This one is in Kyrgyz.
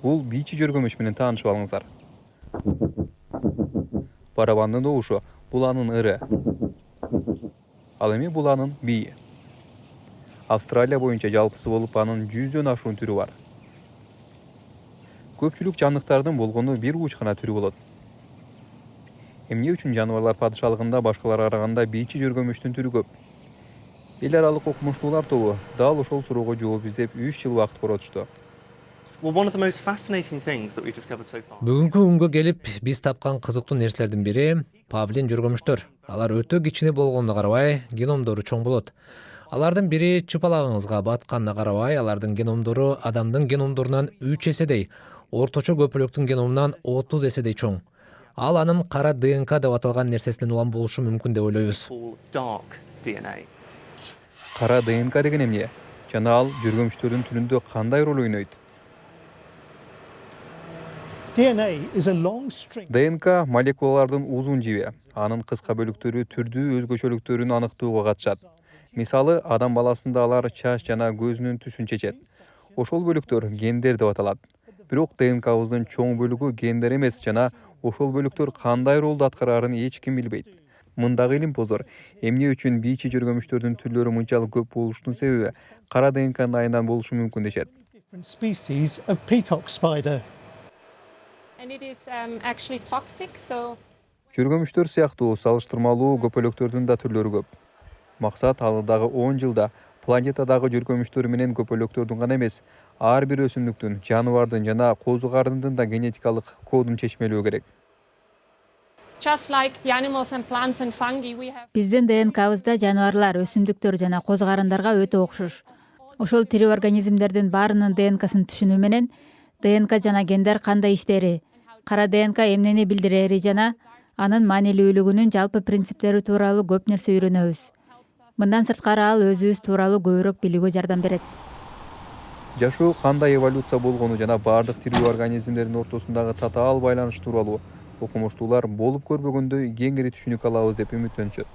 Бул бийчи жөргөмүш менен таанышып алыңыздар. Барабандын добушу буланын ыры. Ал эми буланын бийи. Австралия боюнча жалпысы болуп анын 100дөн ашуун түрү бар. Көпчүлүк жандыктардын болгону бир уч гана түрү болот. Эмне үчүн жаныбарлар падышалыгында башкаларга караганда бийчи жөргөмүштүн түрү көп? Эл аралык окумуштуулар тобу дал ошол суроого жооп издеп 3 жыл убакыт коротушту. Бүгүнкү күнгө келип биз тапкан кызыктуу нерселердин бири павлин жөргөмүштөр. Алар өтө кичине болгонуна карабай, геномдору чоң болот. Алардын бири чыпалагыңызга батканына карабай, алардын геномдору адамдын геномдорунан 3 эседей, орточо көпөлөктүн геномунан 30 эседей чоң. Ал анын кара ДНК деп аталган нерсесинен улам болушу мүмкүн деп ойлойбуз. Кара ДНК деген эмне? Жана ал жөргөмүштөрдүн түрүндө кандай роль ойнойт? ДНК молекулалардын узун жиби. Анын кыска бөлүктөрү түрдүү өзгөчөлүктөрүн аныктоого катышат. Мисалы, адам баласында алар чач жана көзүнүн түсүн чечет. Ошол бөлүктөр гендер деп аталат. Бирок ДНКбыздын чоң бөлүгү гендер эмес жана ошол бөлүктөр кандай ролду аткарарын эч ким билбейт. Мындагы илимпоздор эмне үчүн бийчи жөргөмүштөрдүн түрлөрү мынчалык көп болушунун себеби кара ДНКнын айынан болушу мүмкүн дешет. Жөргөмүштөр сыяктуу салыштырмалуу көпөлөктөрдүн да түрлөрү көп. Максат алыдагы 10 жылда планетадагы жөргөмүштөр менен көпөлөктөрдүн гана эмес, ар бир өсүмдүктүн, жаныбардын жана козу карындын да генетикалык кодун чечмелөө керек. Биздин ДНКбызда жаныбарлар, өсүмдүктөр жана козу карындарга өтө окшош. Ошол тирүү организмдердин баарынын ДНКсын түшүнүү менен ДНК жана гендер кандай иштери, кара ДНК эмнени билдирери жана анын маанилүүлүгүнүн жалпы принциптери тууралуу көп нерсе үйрөнөбүз. Мындан сырткары ал өзүбүз тууралуу көбүрөөк билүүгө жардам берет. Жашоо кандай эволюция болгону жана бардык тирүү организмдердин ортосундагы татаал байланыш тууралуу окумуштуулар болуп көрбөгөндөй кеңири түшүнүк алабыз деп үмүттөнүшөт.